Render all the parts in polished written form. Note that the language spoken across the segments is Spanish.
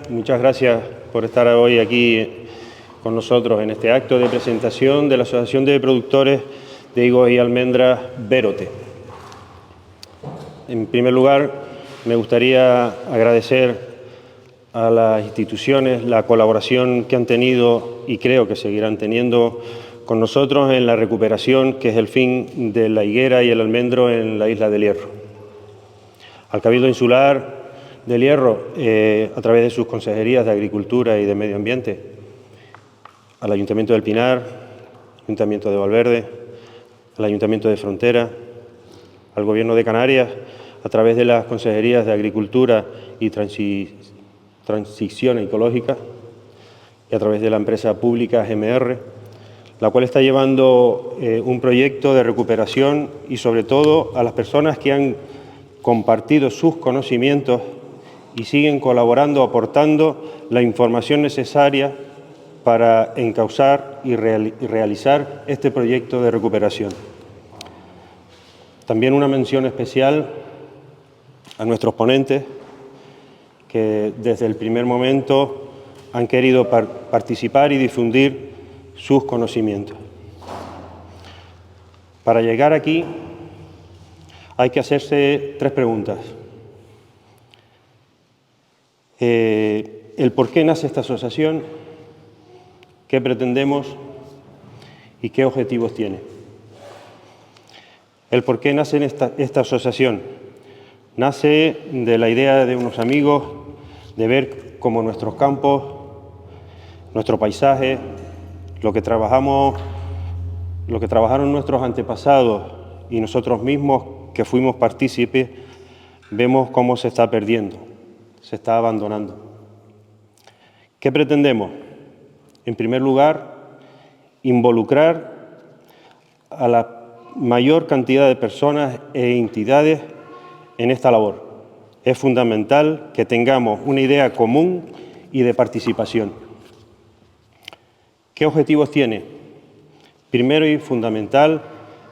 muchas gracias por estar hoy aquí con nosotros en este acto de presentación de la Asociación de Productores de Higos y Almendras Bérote. En primer lugar, me gustaría agradecer a las instituciones la colaboración que han tenido y creo que seguirán teniendo con nosotros en la recuperación, que es el fin de la higuera y el almendro en la isla del Hierro. Al Cabildo Insular del Hierro, a través de sus consejerías de Agricultura y de Medio Ambiente, al Ayuntamiento del Pinar, Ayuntamiento de Valverde, al Ayuntamiento de Frontera, al Gobierno de Canarias, a través de las consejerías de Agricultura y Transición Ecológica, y a través de la empresa pública GMR, la cual está llevando un proyecto de recuperación y sobre todo a las personas que han compartido sus conocimientos y siguen colaborando, aportando la información necesaria para encauzar y realizar este proyecto de recuperación. También una mención especial a nuestros ponentes, que desde el primer momento han querido participar y difundir sus conocimientos. Para llegar aquí hay que hacerse tres preguntas. El por qué nace esta asociación, qué pretendemos y qué objetivos tiene. El por qué nace esta asociación. Nace de la idea de unos amigos de ver cómo nuestros campos, nuestro paisaje, lo que trabajaron nuestros antepasados y nosotros mismos que fuimos partícipes, vemos cómo se está perdiendo, se está abandonando. ¿Qué pretendemos? En primer lugar, involucrar a la mayor cantidad de personas e entidades en esta labor. Es fundamental que tengamos una idea común y de participación. ¿Qué objetivos tiene? Primero y fundamental,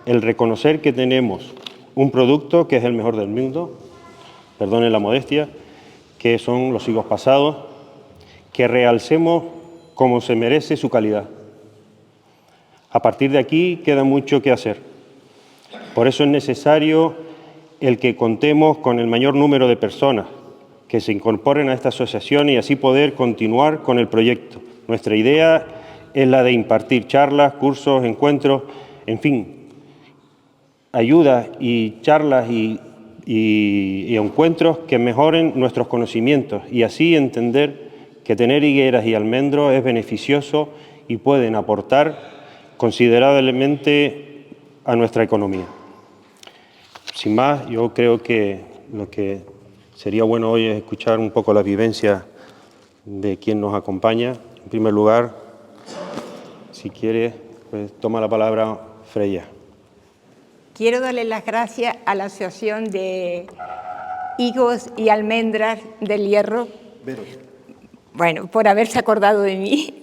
el reconocer que tenemos un producto que es el mejor del mundo, perdonen la modestia, que son los higos pasados, que realcemos como se merece su calidad. A partir de aquí queda mucho que hacer. Por eso es necesario el que contemos con el mayor número de personas que se incorporen a esta asociación y así poder continuar con el proyecto. Nuestra idea es la de impartir charlas, cursos, encuentros, en fin, ayudas y charlas y encuentros que mejoren nuestros conocimientos y así entender que tener higueras y almendros es beneficioso y pueden aportar considerablemente a nuestra economía. Sin más, yo creo que lo que sería bueno hoy es escuchar un poco la vivencia de quien nos acompaña. En primer lugar, si quiere, pues toma la palabra Freya. Quiero darle las gracias a la Asociación de Higos y Almendras del Hierro, bueno, por haberse acordado de mí.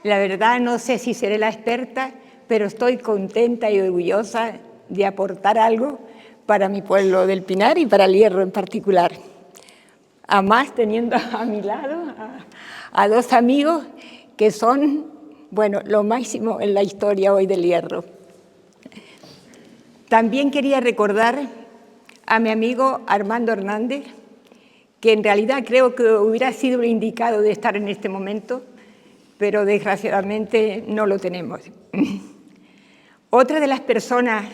La verdad no sé si seré la experta, pero estoy contenta y orgullosa de aportar algo para mi pueblo del Pinar y para el Hierro en particular. Además, teniendo a mi lado a dos amigos que son, bueno, lo máximo en la historia hoy del Hierro. También quería recordar a mi amigo Armando Hernández, que en realidad creo que hubiera sido el indicado de estar en este momento, pero desgraciadamente no lo tenemos. Otra de las personas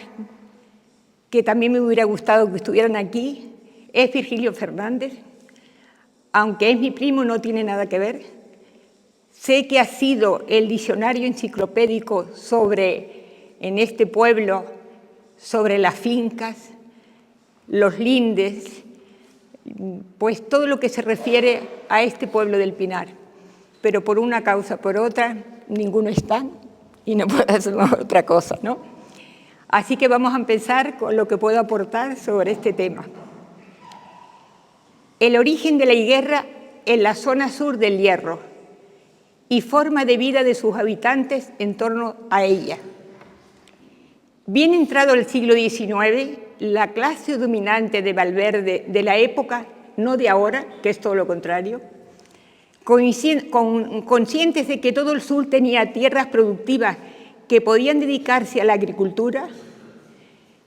que también me hubiera gustado que estuvieran aquí es Virgilio Fernández. Aunque es mi primo, no tiene nada que ver. Sé que ha sido el diccionario enciclopédico en este pueblo, sobre las fincas, los lindes, pues todo lo que se refiere a este pueblo del Pinar. Pero por una causa o por otra, ninguno está y no puedo hacer otra cosa, ¿no? Así que vamos a empezar con lo que puedo aportar sobre este tema. El origen de la higuera en la zona sur del Hierro y forma de vida de sus habitantes en torno a ella. Bien entrado el siglo XIX, la clase dominante de Valverde de la época, no de ahora, que es todo lo contrario, conscientes de que todo el sur tenía tierras productivas que podían dedicarse a la agricultura,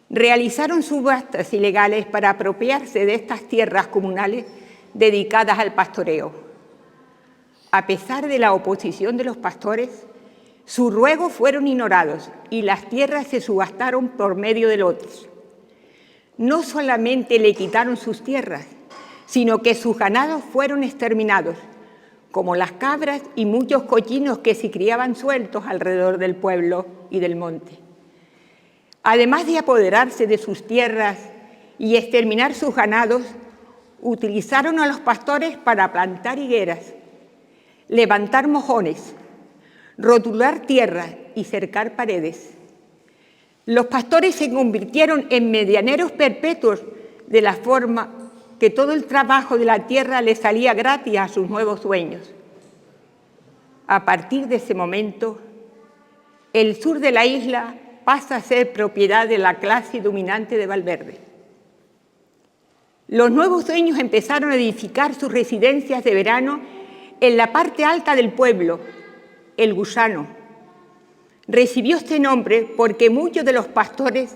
realizaron subastas ilegales para apropiarse de estas tierras comunales dedicadas al pastoreo. A pesar de la oposición de los pastores, sus ruegos fueron ignorados y las tierras se subastaron por medio de lotes. No solamente le quitaron sus tierras, sino que sus ganados fueron exterminados, como las cabras y muchos cochinos que se criaban sueltos alrededor del pueblo y del monte. Además de apoderarse de sus tierras y exterminar sus ganados, utilizaron a los pastores para plantar higueras, levantar mojones, rotular tierra y cercar paredes. Los pastores se convirtieron en medianeros perpetuos, de la forma que todo el trabajo de la tierra les salía gratis a sus nuevos dueños. A partir de ese momento, el sur de la isla pasa a ser propiedad de la clase dominante de Valverde. Los nuevos dueños empezaron a edificar sus residencias de verano en la parte alta del pueblo, El Gusano. Recibió este nombre porque muchos de los pastores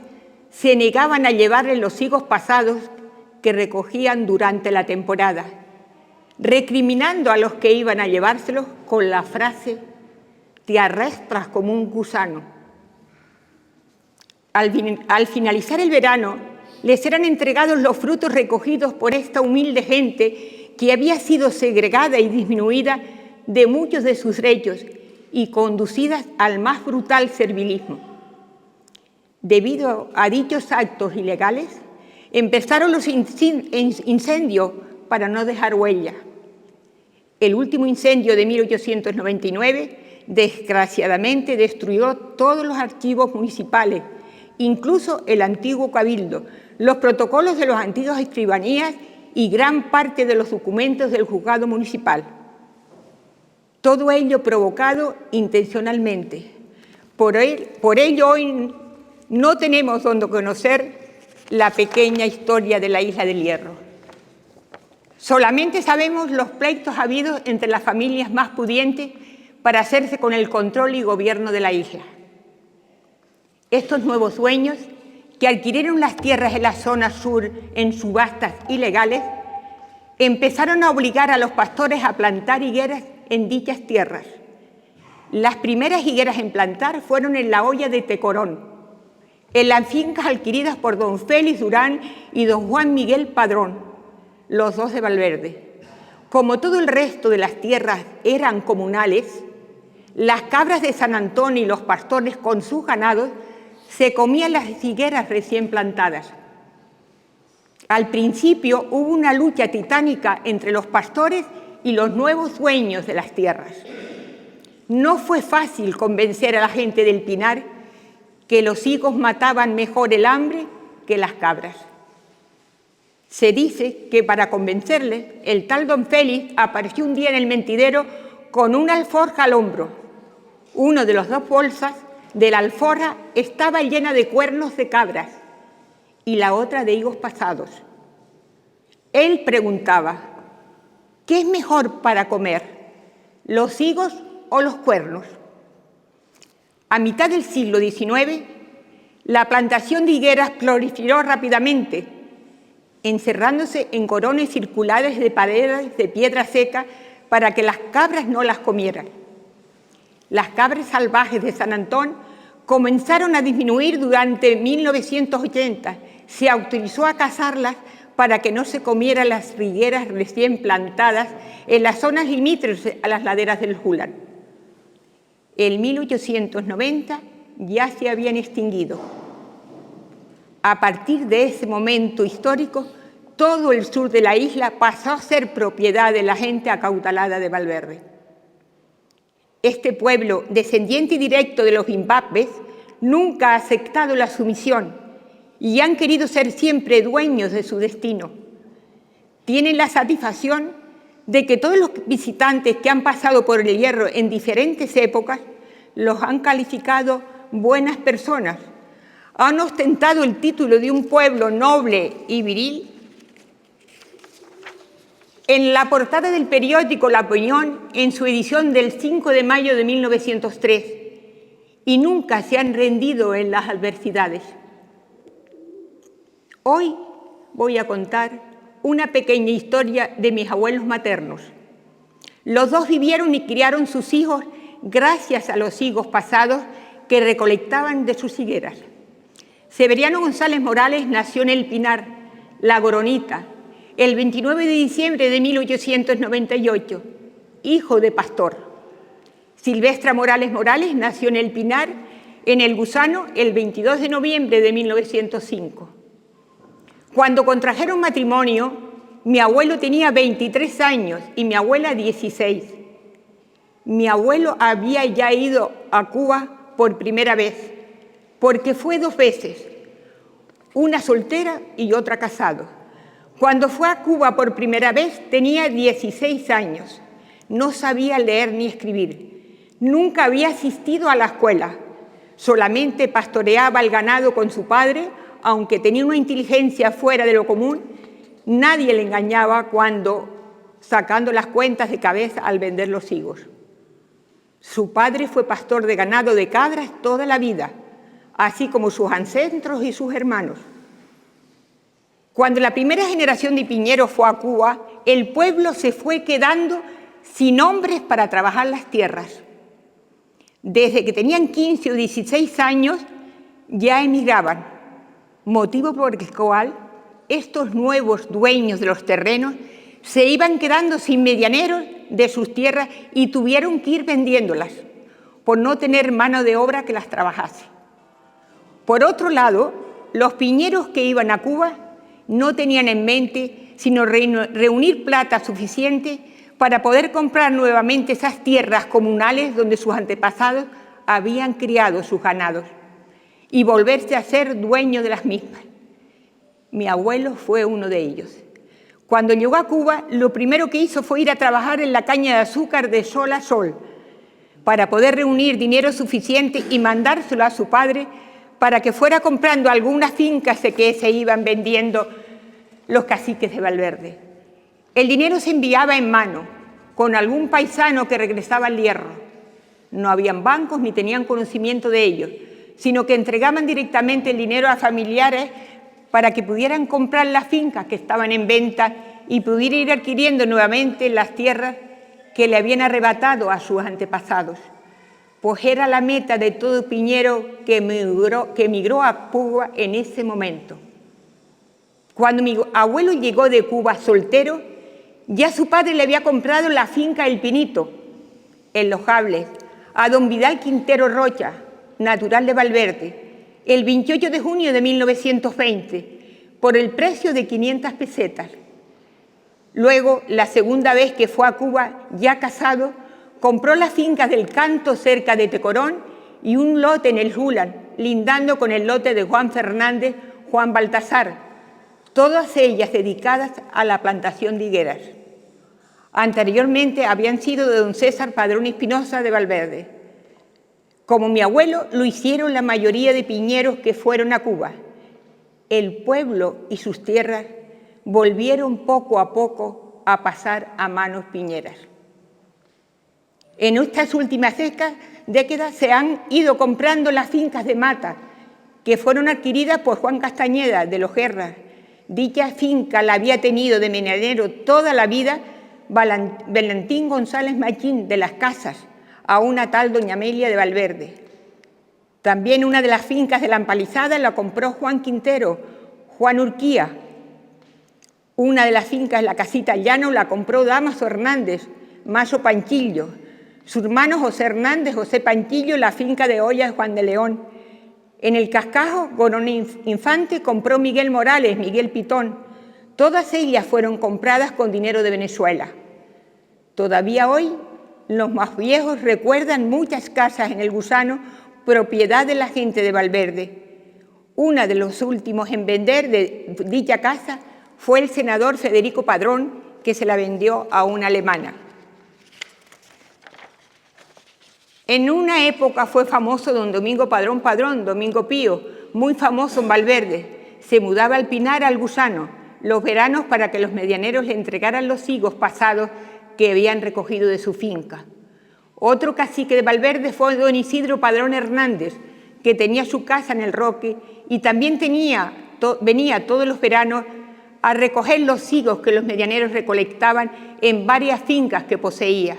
se negaban a llevarle los higos pasados que recogían durante la temporada, recriminando a los que iban a llevárselos con la frase «te arrastras como un gusano». Al finalizar el verano, les eran entregados los frutos recogidos por esta humilde gente que había sido segregada y disminuida de muchos de sus derechos y conducidas al más brutal servilismo. Debido a dichos actos ilegales, empezaron los incendios para no dejar huella. El último incendio de 1899, desgraciadamente, destruyó todos los archivos municipales, incluso el antiguo cabildo, los protocolos de las antiguas escribanías y gran parte de los documentos del juzgado municipal. Todo ello provocado intencionalmente. Por ello hoy no tenemos donde conocer la pequeña historia de la isla del Hierro. Solamente sabemos los pleitos habidos entre las familias más pudientes para hacerse con el control y gobierno de la isla. Estos nuevos dueños, que adquirieron las tierras en la zona sur en subastas ilegales, empezaron a obligar a los pastores a plantar higueras en dichas tierras. Las primeras higueras en plantar fueron en la hoya de Tecorón, en las fincas adquiridas por don Félix Durán y don Juan Miguel Padrón, los dos de Valverde. Como todo el resto de las tierras eran comunales, las cabras de San Antón y los pastores con sus ganados se comían las higueras recién plantadas. Al principio hubo una lucha titánica entre los pastores y los nuevos dueños de las tierras. No fue fácil convencer a la gente del Pinar que los higos mataban mejor el hambre que las cabras. Se dice que para convencerle, el tal don Félix apareció un día en el mentidero con una alforja al hombro. Uno de las dos bolsas de la alforja estaba llena de cuernos de cabras y la otra de higos pasados. Él preguntaba, ¿qué es mejor para comer, los higos o los cuernos? A mitad del siglo XIX, la plantación de higueras proliferó rápidamente, encerrándose en corones circulares de paredes de piedra seca para que las cabras no las comieran. Las cabras salvajes de San Antón comenzaron a disminuir durante 1980. Se autorizó a cazarlas para que no se comieran las higueras recién plantadas en las zonas limítrofes a las laderas del Júlar. En 1890 ya se habían extinguido. A partir de ese momento histórico, todo el sur de la isla pasó a ser propiedad de la gente acautalada de Valverde. Este pueblo, descendiente directo de los Bimbabes, nunca ha aceptado la sumisión y han querido ser siempre dueños de su destino. Tienen la satisfacción de que todos los visitantes que han pasado por el Hierro en diferentes épocas los han calificado buenas personas, han ostentado el título de un pueblo noble y viril En la portada del periódico La Opinión, en su edición del 5 de mayo de 1903, y nunca se han rendido en las adversidades. Hoy voy a contar una pequeña historia de mis abuelos maternos. Los dos vivieron y criaron sus hijos gracias a los higos pasados que recolectaban de sus higueras. Severiano González Morales nació en El Pinar, La Goronita, el 29 de diciembre de 1898, hijo de pastor. Silvestra Morales Morales nació en El Pinar, en El Gusano, el 22 de noviembre de 1905. Cuando contrajeron matrimonio, mi abuelo tenía 23 años y mi abuela 16. Mi abuelo había ya ido a Cuba por primera vez, porque fue 2 veces, una soltera y otra casado. Cuando fue a Cuba por primera vez tenía 16 años. No sabía leer ni escribir. Nunca había asistido a la escuela. Solamente pastoreaba el ganado con su padre, aunque tenía una inteligencia fuera de lo común. Nadie le engañaba cuando sacando las cuentas de cabeza al vender los higos. Su padre fue pastor de ganado de cabras toda la vida, así como sus ancestros y sus hermanos. Cuando la primera generación de piñeros fue a Cuba, el pueblo se fue quedando sin hombres para trabajar las tierras. Desde que tenían 15 o 16 años ya emigraban, motivo por el cual estos nuevos dueños de los terrenos se iban quedando sin medianeros de sus tierras y tuvieron que ir vendiéndolas por no tener mano de obra que las trabajase. Por otro lado, los piñeros que iban a Cuba no tenían en mente sino reunir plata suficiente para poder comprar nuevamente esas tierras comunales donde sus antepasados habían criado sus ganados y volverse a ser dueños de las mismas. Mi abuelo fue uno de ellos. Cuando llegó a Cuba, lo primero que hizo fue ir a trabajar en la caña de azúcar de sol a sol para poder reunir dinero suficiente y mandárselo a su padre para que fuera comprando algunas fincas que se iban vendiendo los caciques de Valverde. El dinero se enviaba en mano, con algún paisano que regresaba al hierro. No habían bancos ni tenían conocimiento de ellos, sino que entregaban directamente el dinero a familiares para que pudieran comprar las fincas que estaban en venta y pudieran ir adquiriendo nuevamente las tierras que le habían arrebatado a sus antepasados. Pues era la meta de todo piñero que emigró a Cuba en ese momento. Cuando mi abuelo llegó de Cuba soltero, ya su padre le había comprado la finca El Pinito, en Los Hables, a don Vidal Quintero Rocha, natural de Valverde, el 28 de junio de 1920, por el precio de 500 pesetas. Luego, la segunda vez que fue a Cuba, ya casado, compró las fincas del Canto cerca de Tecorón y un lote en el Hulan, lindando con el lote de Juan Fernández, Juan Baltasar, todas ellas dedicadas a la plantación de higueras. Anteriormente habían sido de don César Padrón Espinosa de Valverde. Como mi abuelo, lo hicieron la mayoría de piñeros que fueron a Cuba. El pueblo y sus tierras volvieron poco a poco a pasar a manos piñeras. En estas últimas décadas se han ido comprando las fincas de mata que fueron adquiridas por Juan Castañeda de Los Guerras. Dicha finca la había tenido de medianero toda la vida Valentín González Machín de Las Casas, a una tal doña Amelia de Valverde. También una de las fincas de la Empalizada la compró Juan Quintero, Juan Urquía. Una de las fincas de la Casita Llano la compró Damaso Hernández, Maso Panchillo. Su hermano José Hernández, José Panchillo, la finca de Olla de Juan de León. En el Cascajo, Gorón Infante compró Miguel Morales, Miguel Pitón. Todas ellas fueron compradas con dinero de Venezuela. Todavía hoy, los más viejos recuerdan muchas casas en El Gusano, propiedad de la gente de Valverde. Uno de los últimos en vender de dicha casa fue el senador Federico Padrón, que se la vendió a una alemana. En una época fue famoso don Domingo Padrón, Domingo Pío, muy famoso en Valverde. Se mudaba al Pinar al Gusano. los veranos para que los medianeros le entregaran los higos pasados que habían recogido de su finca. Otro cacique de Valverde fue don Isidro Padrón Hernández, que tenía su casa en el Roque y también venía todos los veranos a recoger los higos que los medianeros recolectaban en varias fincas que poseía.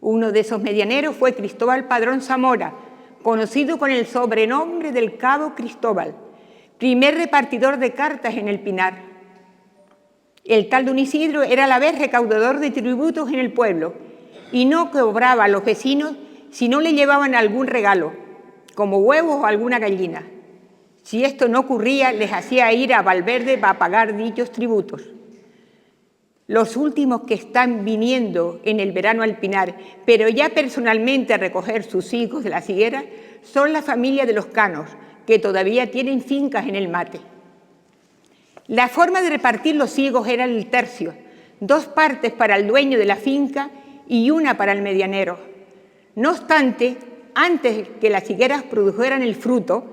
Uno de esos medianeros fue Cristóbal Padrón Zamora, conocido con el sobrenombre del Cabo Cristóbal, primer repartidor de cartas en el Pinar. El tal don Isidro era a la vez recaudador de tributos en el pueblo y no cobraba a los vecinos si no le llevaban algún regalo, como huevos o alguna gallina. Si esto no ocurría, les hacía ir a Valverde para pagar dichos tributos. Los últimos que están viniendo en el verano al Pinar, pero ya personalmente a recoger sus higos de las higueras, son la familia de los Canos, que todavía tienen fincas en el Mate. La forma de repartir los higos era el tercio, 2 partes para el dueño de la finca y 1 para el medianero. No obstante, antes que las higueras produjeran el fruto,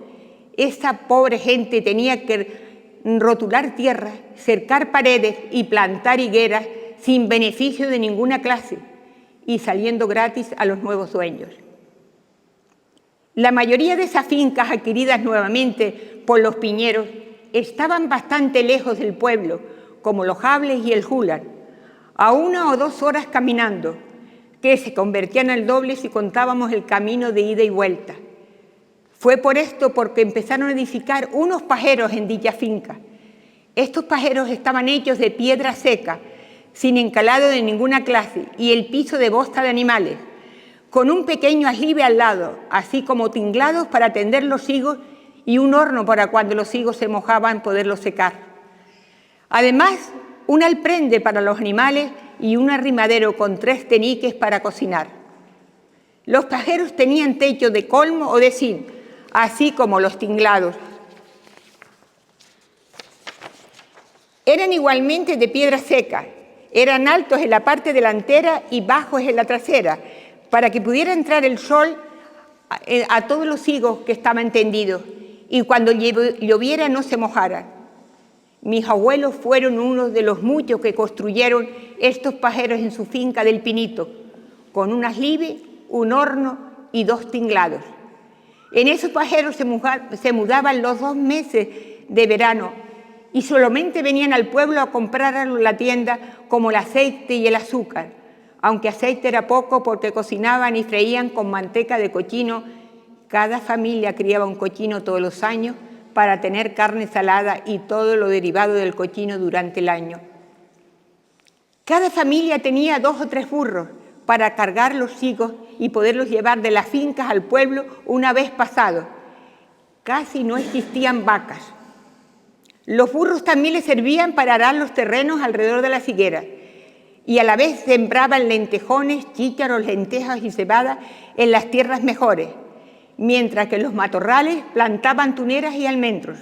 esa pobre gente tenía que rotular tierra, cercar paredes y plantar higueras sin beneficio de ninguna clase y saliendo gratis a los nuevos dueños. La mayoría de esas fincas adquiridas nuevamente por los piñeros estaban bastante lejos del pueblo, como los Hables y el Júlar, a 1 o 2 horas caminando, que se convertían al doble si contábamos el camino de ida y vuelta. Fue por esto porque empezaron a edificar unos pajeros en dicha finca. Estos pajeros estaban hechos de piedra seca, sin encalado de ninguna clase, y el piso de bosta de animales, con un pequeño aljibe al lado, así como tinglados para tender los higos y un horno para cuando los higos se mojaban poderlos secar. Además, un alprende para los animales y un arrimadero con 3 teniques para cocinar. Los pajeros tenían techo de colmo o de zinc, así como los tinglados. Eran igualmente de piedra seca, eran altos en la parte delantera y bajos en la trasera, para que pudiera entrar el sol a todos los higos que estaban tendidos y cuando lloviera no se mojaran. Mis abuelos fueron unos de los muchos que construyeron estos pajeros en su finca del Pinito, con un aljibe, un horno y 2 tinglados. En esos pajeros se mudaban los 2 meses de verano y solamente venían al pueblo a comprar a la tienda como el aceite y el azúcar, aunque aceite era poco porque cocinaban y freían con manteca de cochino. Cada familia criaba un cochino todos los años para tener carne salada y todo lo derivado del cochino durante el año. Cada familia tenía 2 o 3 burros para cargar los higos y poderlos llevar de las fincas al pueblo una vez pasado. Casi no existían vacas. Los burros también les servían para arar los terrenos alrededor de las higueras y a la vez sembraban lentejones, chícharos, lentejas y cebada en las tierras mejores, mientras que los matorrales plantaban tuneras y almendros.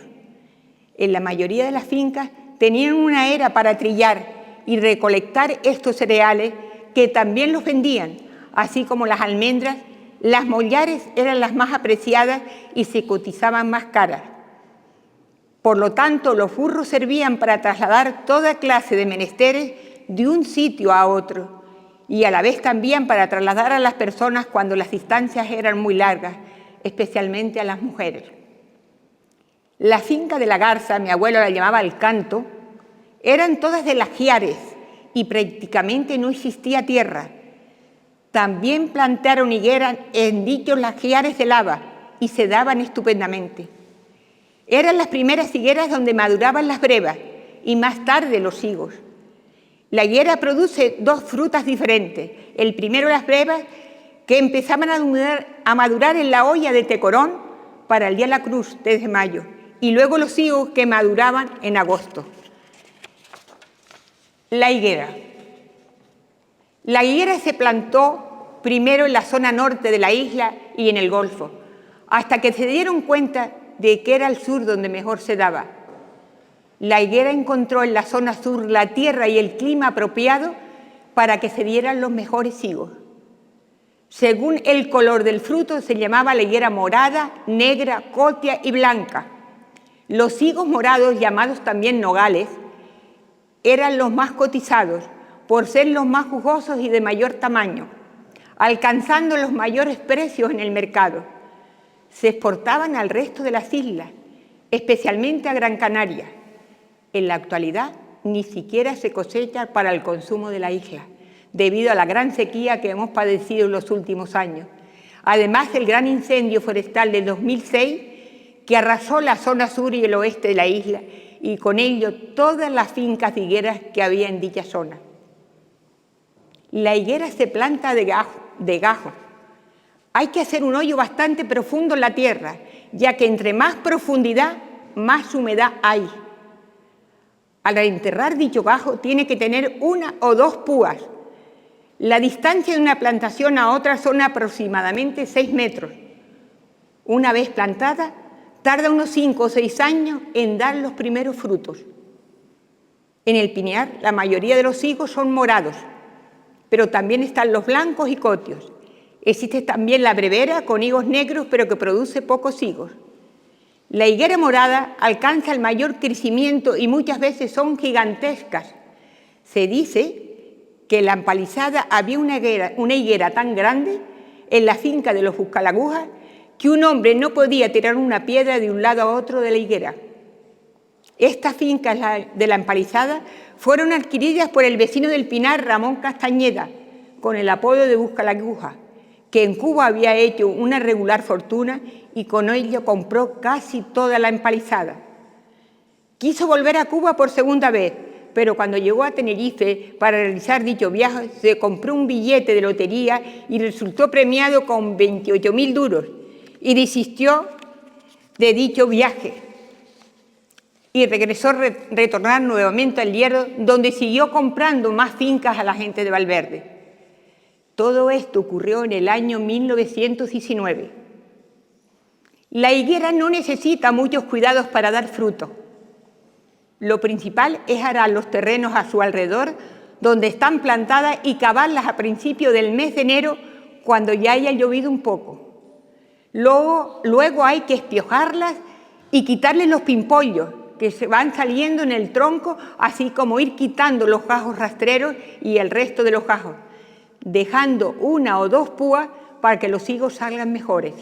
En la mayoría de las fincas tenían una era para trillar y recolectar estos cereales que también los vendían, así como las almendras. Las mollares eran las más apreciadas y se cotizaban más caras. Por lo tanto, los burros servían para trasladar toda clase de menesteres de un sitio a otro y a la vez también para trasladar a las personas cuando las distancias eran muy largas, especialmente a las mujeres. La finca de la Garza, mi abuelo la llamaba El Canto, eran todas de lajiares y prácticamente no existía tierra. También plantaron higueras en dichos lajiares de lava y se daban estupendamente. Eran las primeras higueras donde maduraban las brevas y más tarde los higos. La higuera produce 2 frutas diferentes. El primero, las brevas, que empezaban a madurar en la olla de Tecorón para el Día de la Cruz, desde mayo, y luego los higos que maduraban en agosto. La higuera. La higuera se plantó primero en la zona norte de la isla y en el Golfo, hasta que se dieron cuenta de que era el sur donde mejor se daba. La higuera encontró en la zona sur la tierra y el clima apropiado para que se dieran los mejores higos. Según el color del fruto se llamaba la higuera morada, negra, cotia y blanca. Los higos morados, llamados también nogales, Eran los más cotizados por ser los más jugosos y de mayor tamaño, alcanzando los mayores precios en el mercado. Se exportaban al resto de las islas, especialmente a Gran Canaria. En la actualidad, ni siquiera se cosecha para el consumo de la isla, debido a la gran sequía que hemos padecido en los últimos años. Además del gran incendio forestal de 2006, que arrasó la zona sur y el oeste de la isla, y con ello todas las fincas de higueras que había en dicha zona. La higuera se planta de gajo. Hay que hacer un hoyo bastante profundo en la tierra, ya que entre más profundidad, más humedad hay. Al enterrar dicho gajo tiene que tener 1 o 2 púas. La distancia de una plantación a otra son aproximadamente 6 metros. Una vez plantada, tarda unos 5 o 6 años en dar los primeros frutos. En el pinar, la mayoría de los higos son morados, pero también están los blancos y cotios. Existe también la brevera con higos negros, pero que produce pocos higos. La higuera morada alcanza el mayor crecimiento y muchas veces son gigantescas. Se dice que en la empalizada había una higuera tan grande en la finca de los Buscalagujas que un hombre no podía tirar una piedra de un lado a otro de la higuera. Estas fincas de la empalizada fueron adquiridas por el vecino del Pinar, Ramón Castañeda, con el apodo de Buscalagujas, que en Cuba había hecho una regular fortuna y con ello compró casi toda la empalizada. Quiso volver a Cuba por segunda vez, pero cuando llegó a Tenerife para realizar dicho viaje, se compró un billete de lotería y resultó premiado con 28.000 duros y desistió de dicho viaje y regresó a retornar nuevamente al Hierro, donde siguió comprando más fincas a la gente de Valverde. Todo esto ocurrió en el año 1919. La higuera no necesita muchos cuidados para dar fruto. Lo principal es arar los terrenos a su alrededor, donde están plantadas, y cavarlas a principios del mes de enero, cuando ya haya llovido un poco. Luego hay que espiojarlas y quitarles los pimpollos que se van saliendo en el tronco, así como ir quitando los gajos rastreros y el resto de los gajos, dejando 1 o 2 púas para que los higos salgan mejores.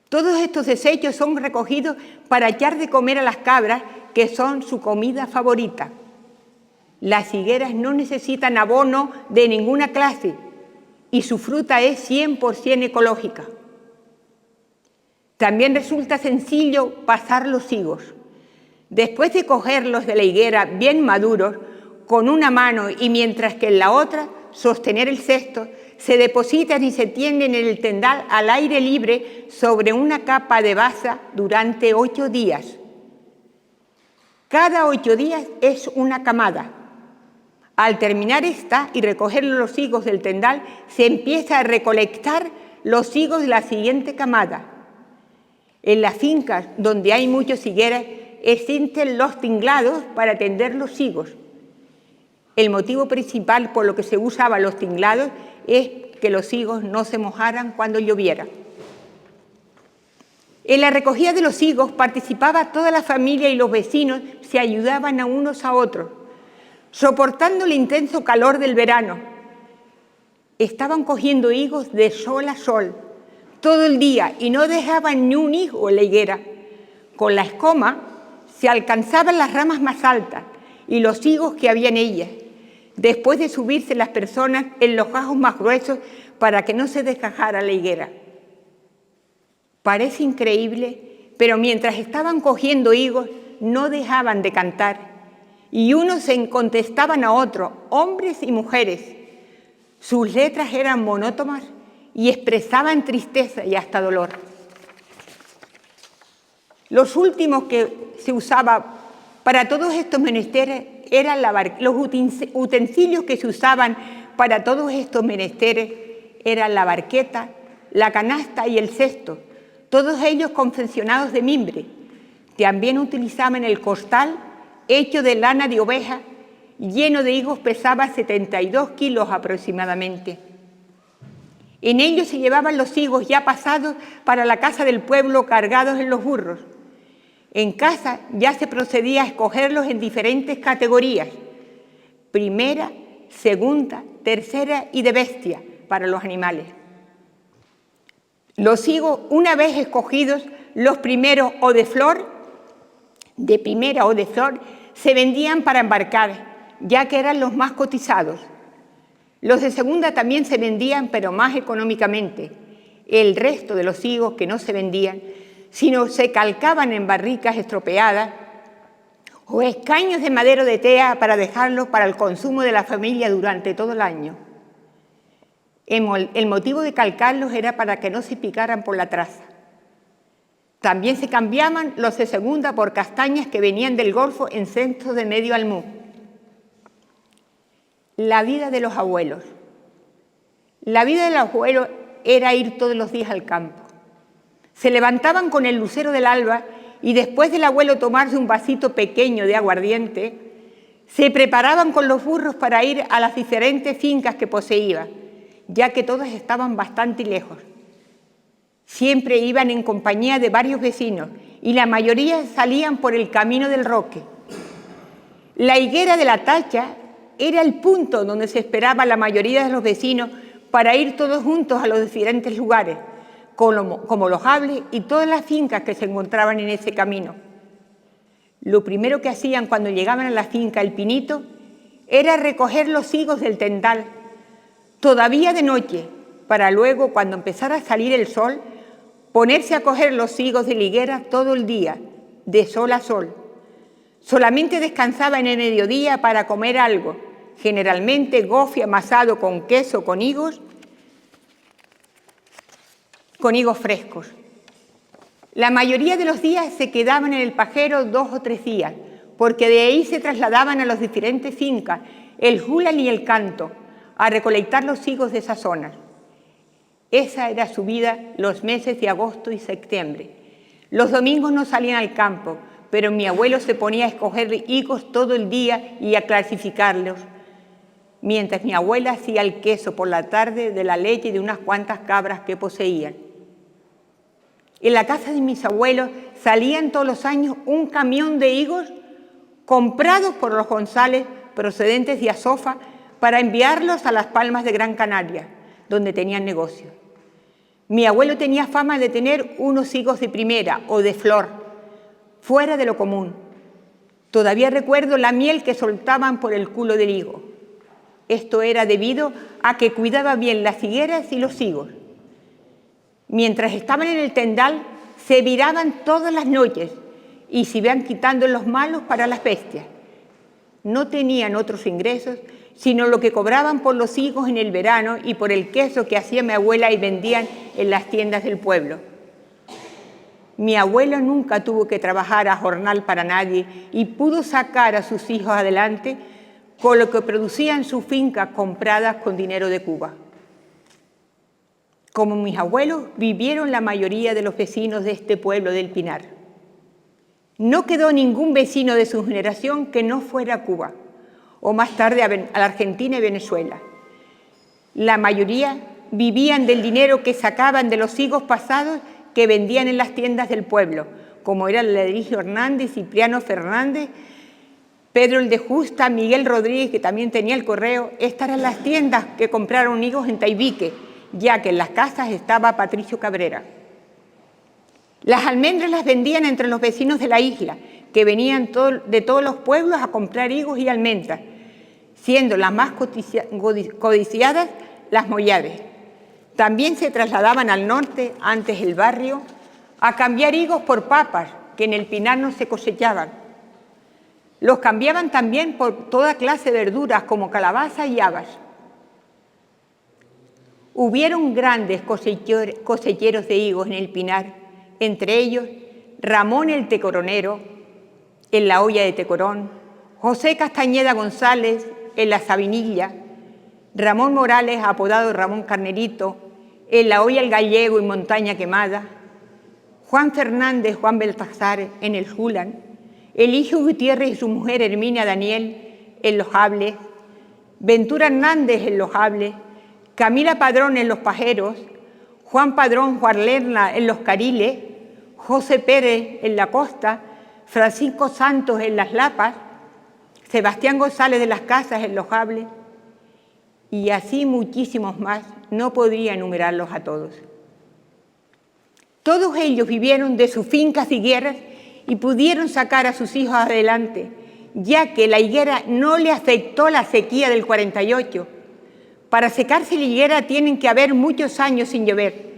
Todos estos desechos son recogidos para echar de comer a las cabras, que son su comida favorita. Las higueras no necesitan abono de ninguna clase y su fruta es 100% ecológica. También resulta sencillo pasar los higos. Después de cogerlos de la higuera bien maduros, con una mano y mientras que en la otra sostener el cesto, se depositan y se tienden en el tendal al aire libre sobre una capa de basa durante 8 días. Cada 8 días es una camada. Al terminar esta y recoger los higos del tendal, se empieza a recolectar los higos de la siguiente camada. En las fincas donde hay muchas higueras existen los tinglados para tender los higos. El motivo principal por lo que se usaban los tinglados es que los higos no se mojaran cuando lloviera. En la recogida de los higos participaba toda la familia y los vecinos se ayudaban a unos a otros, soportando el intenso calor del verano. Estaban cogiendo higos de sol a sol, todo el día, y no dejaban ni un higo en la higuera. Con la escoma se alcanzaban las ramas más altas y los higos que había en ellas, después de subirse las personas en los gajos más gruesos para que no se desgajara la higuera. Parece increíble, pero mientras estaban cogiendo higos no dejaban de cantar, y unos se contestaban a otros, hombres y mujeres. Sus letras eran monótonas y expresaban tristeza y hasta dolor. Los últimos que se usaba para todos estos menesteres eran los utensilios que se usaban para todos estos menesteres eran la barqueta, la canasta y el cesto, todos ellos confeccionados de mimbre. También utilizaban el costal, hecho de lana de oveja, lleno de higos, pesaba 72 kilos aproximadamente. En ellos se llevaban los higos ya pasados para la casa del pueblo cargados en los burros. En casa ya se procedía a escogerlos en diferentes categorías: primera, segunda, tercera y de bestia para los animales. Los higos, una vez escogidos, los primeros o de flor, de primera o de flor, se vendían para embarcar, ya que eran los más cotizados. Los de segunda también se vendían, pero más económicamente. El resto de los higos que no se vendían, sino se calcaban en barricas estropeadas o escaños de madero de tea para dejarlos para el consumo de la familia durante todo el año. El motivo de calcarlos era para que no se picaran por la traza. También se cambiaban los de segunda por castañas que venían del Golfo en cestos de medio almú. La vida de los abuelos. La vida de los abuelos era ir todos los días al campo. Se levantaban con el lucero del alba y después del abuelo tomarse un vasito pequeño de aguardiente, se preparaban con los burros para ir a las diferentes fincas que poseía, ya que todas estaban bastante lejos. Siempre iban en compañía de varios vecinos y la mayoría salían por el camino del Roque. La higuera de la Tacha era el punto donde se esperaba la mayoría de los vecinos para ir todos juntos a los diferentes lugares, como los hables y todas las fincas que se encontraban en ese camino. Lo primero que hacían cuando llegaban a la finca El Pinito era recoger los higos del tendal, todavía de noche, para luego, cuando empezara a salir el sol, ponerse a coger los higos de la higuera todo el día, de sol a sol. Solamente descansaba en el mediodía para comer algo, generalmente gofio amasado con queso, con higos frescos. La mayoría de los días se quedaban en el pajero 2 o 3 días, porque de ahí se trasladaban a las diferentes fincas, el Julan y el Canto, a recolectar los higos de esas zonas. Esa era su vida los meses de agosto y septiembre. Los domingos no salían al campo, pero mi abuelo se ponía a escoger higos todo el día y a clasificarlos, mientras mi abuela hacía el queso por la tarde de la leche de unas cuantas cabras que poseían. En la casa de mis abuelos salían todos los años un camión de higos comprados por los González procedentes de Azofa para enviarlos a Las Palmas de Gran Canaria, donde tenían negocio. Mi abuelo tenía fama de tener unos higos de primera o de flor, fuera de lo común. Todavía recuerdo la miel que soltaban por el culo del higo. Esto era debido a que cuidaba bien las higueras y los higos. Mientras estaban en el tendal, se viraban todas las noches y se iban quitando los malos para las bestias. No tenían otros ingresos, sino lo que cobraban por los higos en el verano y por el queso que hacía mi abuela y vendían en las tiendas del pueblo. Mi abuelo nunca tuvo que trabajar a jornal para nadie y pudo sacar a sus hijos adelante con lo que producían sus fincas compradas con dinero de Cuba. Como mis abuelos, vivieron la mayoría de los vecinos de este pueblo del Pinar. No quedó ningún vecino de su generación que no fuera a Cuba, o más tarde a la Argentina y Venezuela. La mayoría vivían del dinero que sacaban de los higos pasados que vendían en las tiendas del pueblo, como eran Ledrigio Hernández, Cipriano Fernández, Pedro el de Justa, Miguel Rodríguez, que también tenía el correo. Estas eran las tiendas que compraron higos en Taibique, ya que en las casas estaba Patricio Cabrera. Las almendras las vendían entre los vecinos de la isla, que venían de todos los pueblos a comprar higos y almendras, siendo las más codiciadas las mollaves. También se trasladaban al norte, antes el barrio, a cambiar higos por papas, que en el Pinar no se cosechaban. Los cambiaban también por toda clase de verduras, como calabaza y habas. Hubieron grandes cosecheros de higos en el Pinar, entre ellos Ramón el Tecoronero, en la olla de Tecorón, José Castañeda González, en la Sabinilla, Ramón Morales, apodado Ramón Carnerito, en la olla El Gallego y Montaña Quemada, Juan Fernández, Juan Baltasar, en el Julan, Eligio Gutiérrez y su mujer Herminia Daniel, en Los Hables, Ventura Hernández, en Los Hables, Camila Padrón, en Los Pajeros, Juan Padrón, Juan Lerna, en Los Cariles, José Pérez, en la Costa, Francisco Santos en Las Lapas, Sebastián González de las Casas en Los Hables, y así muchísimos más, no podría enumerarlos a todos. Todos ellos vivieron de sus fincas y higueras y pudieron sacar a sus hijos adelante, ya que la higuera no le afectó la sequía del 48. Para secarse la higuera tienen que haber muchos años sin llover,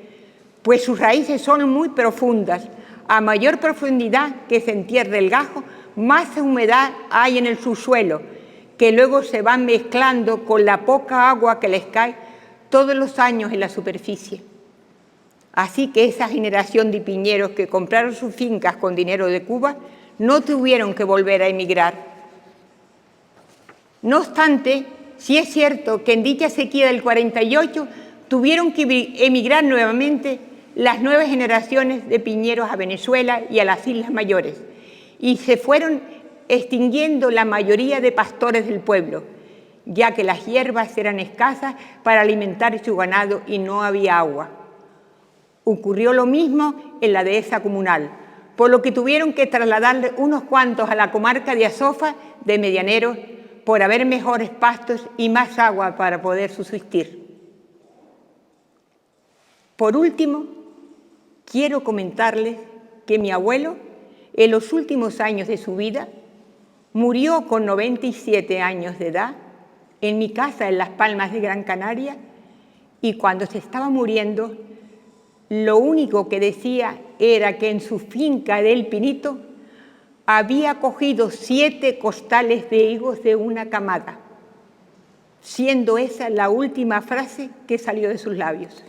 pues sus raíces son muy profundas. A mayor profundidad que se entierre el gajo, más humedad hay en el subsuelo, que luego se van mezclando con la poca agua que les cae todos los años en la superficie. Así que esa generación de piñeros que compraron sus fincas con dinero de Cuba no tuvieron que volver a emigrar. No obstante, sí es cierto que en dicha sequía del 48 tuvieron que emigrar nuevamente las nuevas generaciones de piñeros a Venezuela y a las Islas Mayores, y se fueron extinguiendo la mayoría de pastores del pueblo, ya que las hierbas eran escasas para alimentar su ganado y no había agua. Ocurrió lo mismo en la dehesa comunal, por lo que tuvieron que trasladarle unos cuantos a la comarca de Azofa de Medianeros por haber mejores pastos y más agua para poder subsistir. Por último, quiero comentarles que mi abuelo, en los últimos años de su vida, murió con 97 años de edad en mi casa en Las Palmas de Gran Canaria, y cuando se estaba muriendo, lo único que decía era que en su finca del Pinito había cogido 7 costales de higos de una camada, siendo esa la última frase que salió de sus labios.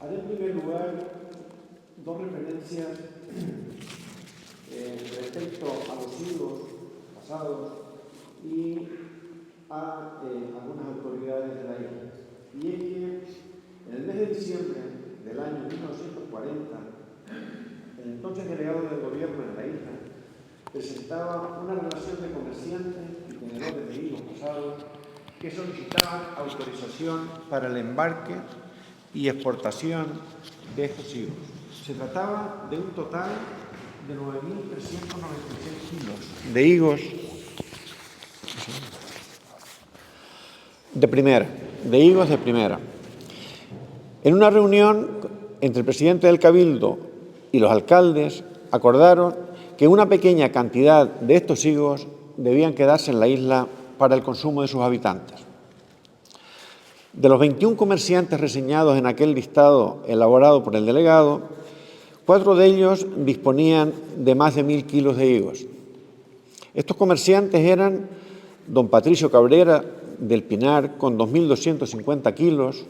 Haré en primer lugar dos referencias respecto a los siglos pasados y a algunas autoridades de la isla. Y es que en el mes de diciembre del año 1940, el entonces delegado del gobierno de la isla presentaba una relación de comerciantes y tenedores de higos pasados que solicitaban autorización para el embarque y exportación de estos higos. Se trataba de un total de 9.396 kilos de higos de primera. En una reunión entre el presidente del Cabildo y los alcaldes, acordaron que una pequeña cantidad de estos higos debían quedarse en la isla para el consumo de sus habitantes. De los 21 comerciantes reseñados en aquel listado elaborado por el delegado, 4 de ellos disponían de más de 1.000 kilos de higos. Estos comerciantes eran don Patricio Cabrera del Pinar, con 2.250 kilos,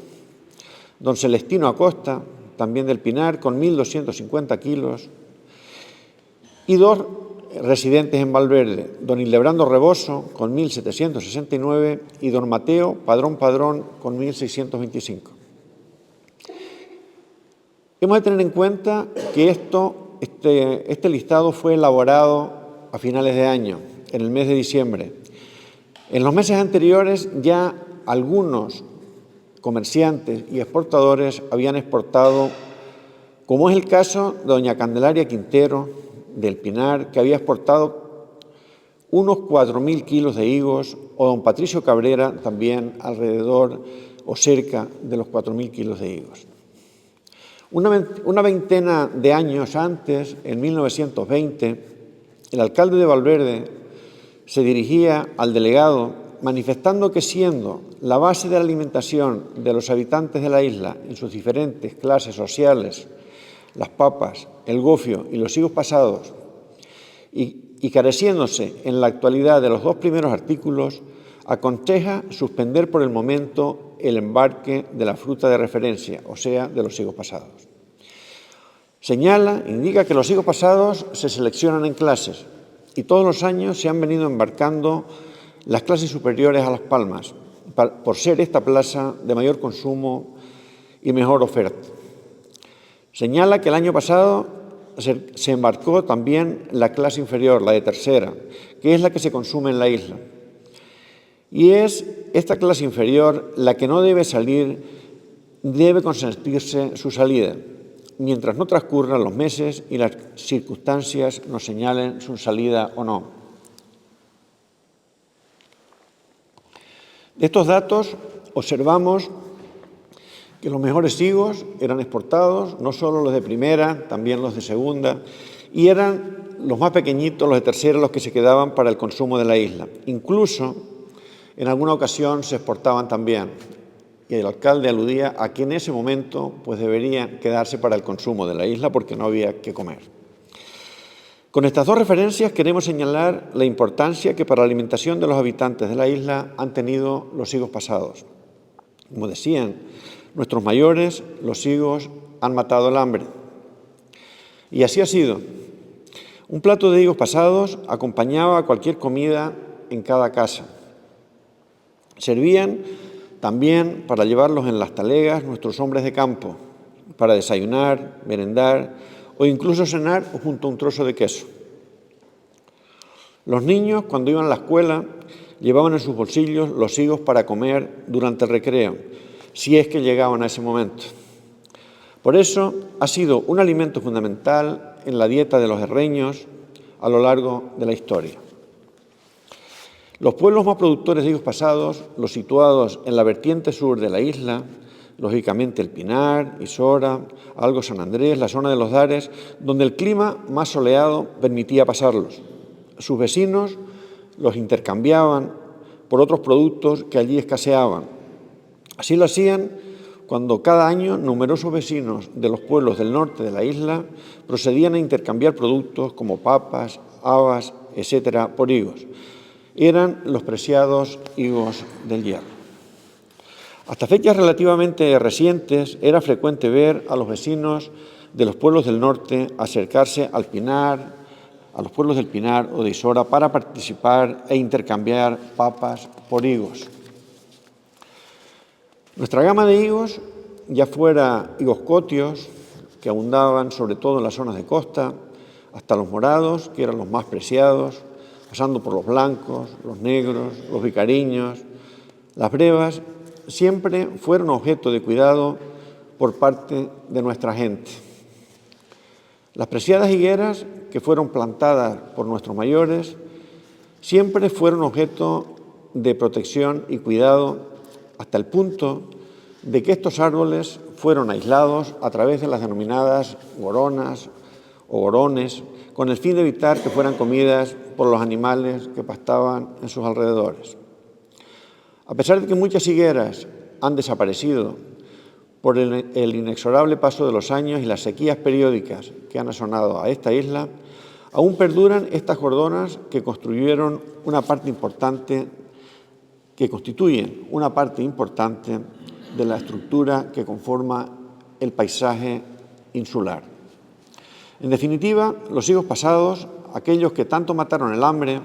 don Celestino Acosta, también del Pinar, con 1.250 kilos, y 2 residentes en Valverde, don Hildebrando Reboso, con 1.769, y don Mateo Padrón, con 1.625. Hemos de tener en cuenta que este listado fue elaborado a finales de año, en el mes de diciembre. En los meses anteriores ya algunos comerciantes y exportadores habían exportado, como es el caso de doña Candelaria Quintero del Pinar, que había exportado unos 4.000 kilos de higos, o don Patricio Cabrera también alrededor o cerca de los 4.000 kilos de higos. Una veintena de años antes, en 1920, el alcalde de Valverde se dirigía al delegado manifestando que, siendo la base de la alimentación de los habitantes de la isla en sus diferentes clases sociales, las papas, el gofio y los higos pasados, y careciéndose en la actualidad de los 2 primeros artículos, aconseja suspender por el momento el embarque de la fruta de referencia, o sea, de los higos pasados. Indica que los higos pasados se seleccionan en clases y todos los años se han venido embarcando las clases superiores a Las Palmas, por ser esta plaza de mayor consumo y mejor oferta. Señala que el año pasado se embarcó también la clase inferior, la de tercera, que es la que se consume en la isla. Y es esta clase inferior la que no debe salir, debe consentirse su salida, mientras no transcurran los meses y las circunstancias nos señalen su salida o no. De estos datos observamos que los mejores higos eran exportados, no solo los de primera, también los de segunda, y eran los más pequeñitos, los de tercera, los que se quedaban para el consumo de la isla. Incluso, en alguna ocasión se exportaban también, y el alcalde aludía a que en ese momento pues deberían quedarse para el consumo de la isla porque no había que comer. Con estas dos referencias queremos señalar la importancia que para la alimentación de los habitantes de la isla han tenido los higos pasados. Como decían nuestros mayores, los higos han matado el hambre. Y así ha sido. Un plato de higos pasados acompañaba a cualquier comida en cada casa. Servían también para llevarlos en las talegas nuestros hombres de campo, para desayunar, merendar o incluso cenar junto a un trozo de queso. Los niños, cuando iban a la escuela, llevaban en sus bolsillos los higos para comer durante el recreo, si es que llegaban a ese momento. Por eso ha sido un alimento fundamental en la dieta de los herreños a lo largo de la historia. Los pueblos más productores de higos pasados, los situados en la vertiente sur de la isla, lógicamente el Pinar, Isora, algo San Andrés, la zona de los Dares, donde el clima más soleado permitía pasarlos. Sus vecinos los intercambiaban por otros productos que allí escaseaban. Así lo hacían cuando cada año numerosos vecinos de los pueblos del norte de la isla procedían a intercambiar productos como papas, habas, etcétera, por higos. Eran los preciados higos del hierro. Hasta fechas relativamente recientes era frecuente ver a los vecinos de los pueblos del norte acercarse al Pinar, a los pueblos del Pinar o de Isora para participar e intercambiar papas por higos. Nuestra gama de higos, ya fuera higos cotios, que abundaban sobre todo en las zonas de costa, hasta los morados, que eran los más preciados, pasando por los blancos, los negros, los vicariños, las brevas, siempre fueron objeto de cuidado por parte de nuestra gente. Las preciadas higueras que fueron plantadas por nuestros mayores siempre fueron objeto de protección y cuidado hasta el punto de que estos árboles fueron aislados a través de las denominadas goronas o gorones, con el fin de evitar que fueran comidas por los animales que pastaban en sus alrededores. A pesar de que muchas higueras han desaparecido por el inexorable paso de los años y las sequías periódicas que han asonado a esta isla, aún perduran estas gordonas que constituyen una parte importante de la estructura que conforma el paisaje insular. En definitiva, los higos pasados, aquellos que tanto mataron el hambre,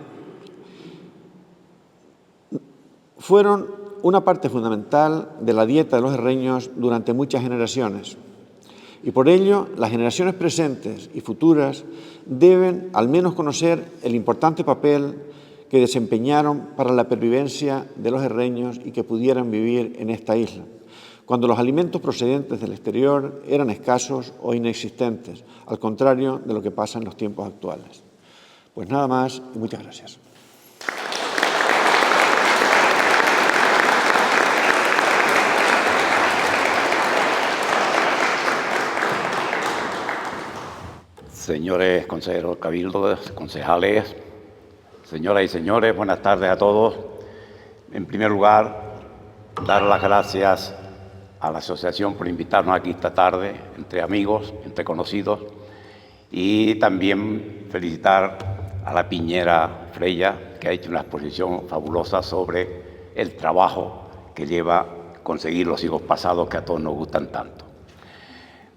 fueron una parte fundamental de la dieta de los herreños durante muchas generaciones. Y por ello, las generaciones presentes y futuras deben al menos conocer el importante papel que desempeñaron para la pervivencia de los herreños y que pudieran vivir en esta isla, cuando los alimentos procedentes del exterior eran escasos o inexistentes, al contrario de lo que pasa en los tiempos actuales. Pues nada más y muchas gracias. Señores consejeros cabildos, concejales, señoras y señores, buenas tardes a todos. En primer lugar, dar las gracias a la asociación por invitarnos aquí esta tarde, entre amigos, entre conocidos, y también felicitar a la Piñera Freya, que ha hecho una exposición fabulosa sobre el trabajo que lleva conseguir los higos pasados que a todos nos gustan tanto.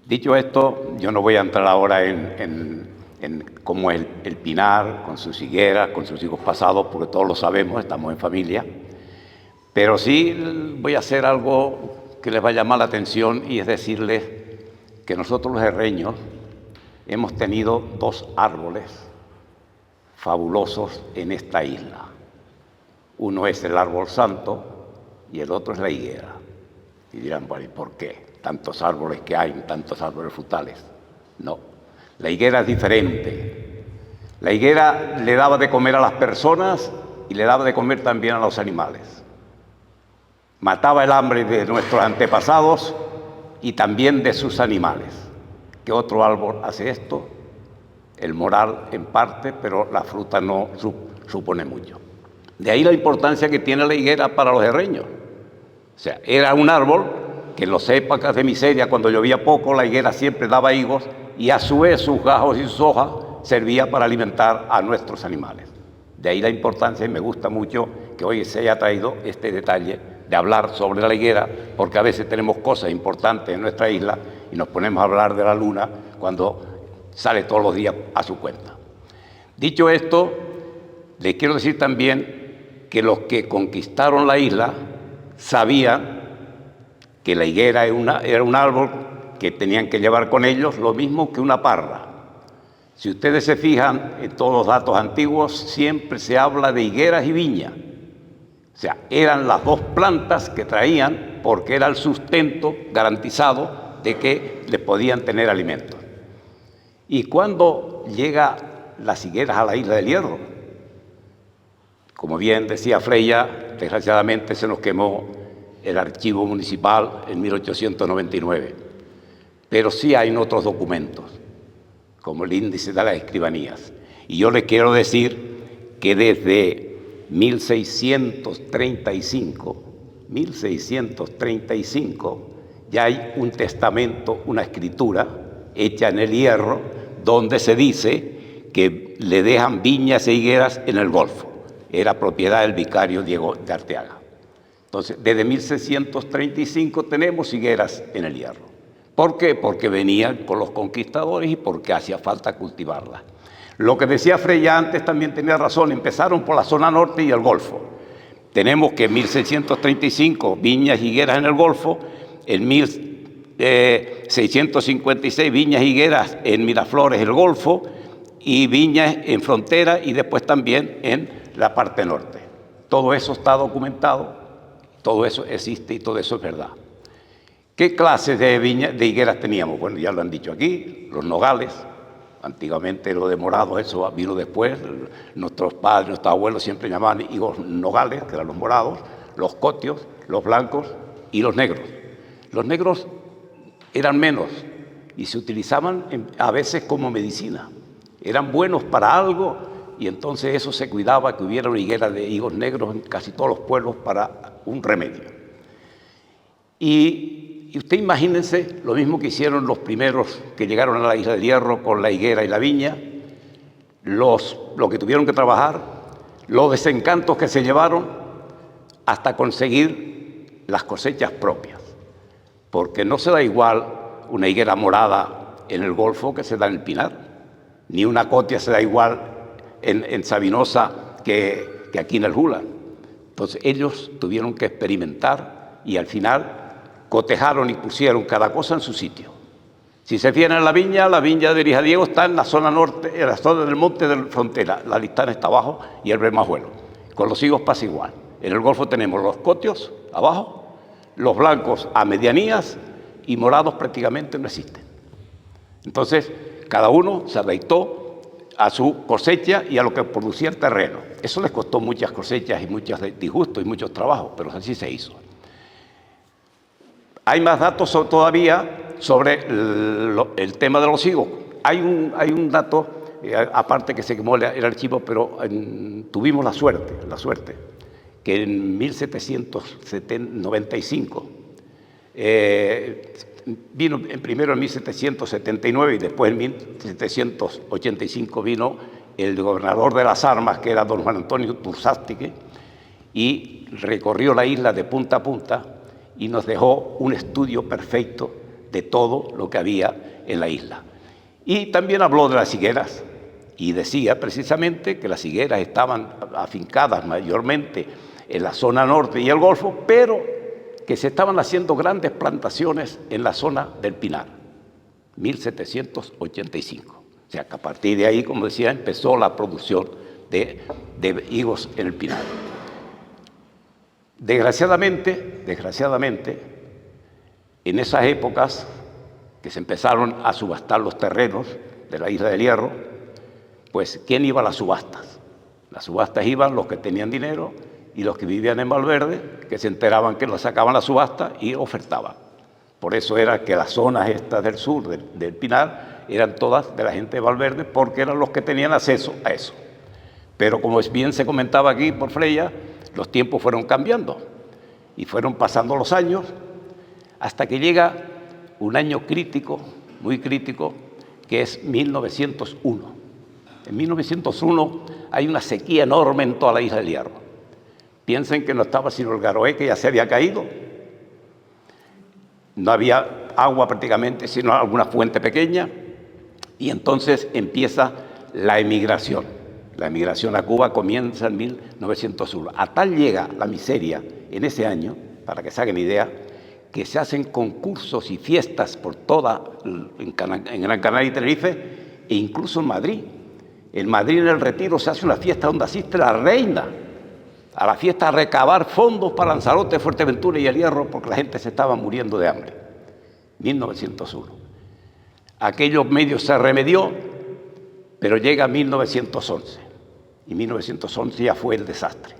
Dicho esto, yo no voy a entrar ahora en cómo es el Pinar, con sus higueras, con sus higos pasados, porque todos lo sabemos, estamos en familia, pero sí voy a hacer algo que les va a llamar la atención y es decirles que nosotros los herreños hemos tenido dos árboles fabulosos en esta isla. Uno es el árbol santo y el otro es la higuera. Y dirán, bueno, ¿y por qué? Tantos árboles que hay, tantos árboles frutales. No, la higuera es diferente. La higuera le daba de comer a las personas y le daba de comer también a los animales. Mataba el hambre de nuestros antepasados y también de sus animales. ¿Qué otro árbol hace esto? El moral en parte, pero la fruta no supone mucho. De ahí la importancia que tiene la higuera para los herreños. O sea, era un árbol que en las épocas de miseria, cuando llovía poco, la higuera siempre daba higos y a su vez sus gajos y sus hojas servía para alimentar a nuestros animales. De ahí la importancia, y me gusta mucho que hoy se haya traído este detalle de hablar sobre la higuera, porque a veces tenemos cosas importantes en nuestra isla y nos ponemos a hablar de la luna cuando sale todos los días a su cuenta. Dicho esto, les quiero decir también que los que conquistaron la isla sabían que la higuera era un árbol que tenían que llevar con ellos lo mismo que una parra. Si ustedes se fijan en todos los datos antiguos, siempre se habla de higueras y viñas. O sea, eran las dos plantas que traían porque era el sustento garantizado de que les podían tener alimentos. ¿Y cuando llegan las higueras a la isla del Hierro? Como bien decía Freya, desgraciadamente se nos quemó el archivo municipal en 1899. Pero sí hay otros documentos, como el índice de las escribanías. Y yo les quiero decir que desde 1635, ya hay un testamento, una escritura hecha en el Hierro, donde se dice que le dejan viñas e higueras en el Golfo. Era propiedad del vicario Diego de Arteaga. Entonces, desde 1635 tenemos higueras en el Hierro. ¿Por qué? Porque venían con los conquistadores y porque hacía falta cultivarlas. Lo que decía Freya antes también tenía razón, empezaron por la zona norte y el Golfo. Tenemos que en 1635 viñas y higueras en el Golfo, en 1656 viñas y higueras en Miraflores, el Golfo, y viñas en frontera y después también en la parte norte. Todo eso está documentado, todo eso existe y todo eso es verdad. ¿Qué clases de higueras teníamos? Bueno, ya lo han dicho aquí, los nogales. Antiguamente lo de morados, eso vino después. Nuestros padres, nuestros abuelos siempre llamaban higos nogales, que eran los morados, los cotios, los blancos y los negros. Los negros eran menos y se utilizaban a veces como medicina. Eran buenos para algo y entonces eso se cuidaba, que hubiera una higuera de higos negros en casi todos los pueblos para un remedio. Y usted imagínense lo mismo que hicieron los primeros que llegaron a la Isla del Hierro con la higuera y la viña, lo que tuvieron que trabajar, los desencantos que se llevaron hasta conseguir las cosechas propias. Porque no se da igual una higuera morada en el Golfo que se da en el Pinar, ni una cotia se da igual en Sabinosa que aquí en el Jula. Entonces ellos tuvieron que experimentar y al final cotejaron y pusieron cada cosa en su sitio. Si se fijan en la viña de Berijadiego está en la zona norte, en la zona del monte de la frontera. La Listana está abajo y el Bermajuelo. Con los higos pasa igual. En el Golfo tenemos los cotios abajo, los blancos a medianías y morados prácticamente no existen. Entonces, cada uno se adaptó a su cosecha y a lo que producía el terreno. Eso les costó muchas cosechas y muchos disgustos y muchos trabajos, pero así se hizo. Hay más datos todavía sobre el tema de los higos. Hay un dato, aparte que se quemó el archivo, pero tuvimos la suerte, que en 1795, vino primero en 1779 y después en 1785 vino el gobernador de las armas, que era don Juan Antonio Tursástique, y recorrió la isla de punta a punta y nos dejó un estudio perfecto de todo lo que había en la isla. Y también habló de las higueras y decía precisamente que las higueras estaban afincadas mayormente en la zona norte y el Golfo, pero que se estaban haciendo grandes plantaciones en la zona del Pinar. 1785. O sea, que a partir de ahí, como decía, empezó la producción de higos en el Pinar. Desgraciadamente, en esas épocas que se empezaron a subastar los terrenos de la Isla del Hierro, pues, ¿quién iba a las subastas? Las subastas iban los que tenían dinero y los que vivían en Valverde, que se enteraban que lo sacaban a la subasta y ofertaban. Por eso era que las zonas estas del sur del Pinar eran todas de la gente de Valverde, porque eran los que tenían acceso a eso. Pero como bien se comentaba aquí por Freya, los tiempos fueron cambiando y fueron pasando los años hasta que llega un año crítico, muy crítico, que es 1901. En 1901 hay una sequía enorme en toda la Isla del Hierro. Piensen que no estaba sino el Garoé, que ya se había caído. No había agua prácticamente, sino alguna fuente pequeña. Y entonces empieza la emigración. La emigración a Cuba comienza en 1901. A tal llega la miseria en ese año, para que se hagan idea, que se hacen concursos y fiestas por toda, en Gran Canaria y Tenerife, e incluso en Madrid. En Madrid, en el Retiro, se hace una fiesta donde asiste la reina a la fiesta a recabar fondos para Lanzarote, Fuerteventura y El Hierro, porque la gente se estaba muriendo de hambre. 1901. Aquello medio se remedió, pero llega 1911. Y 1911 ya fue el desastre.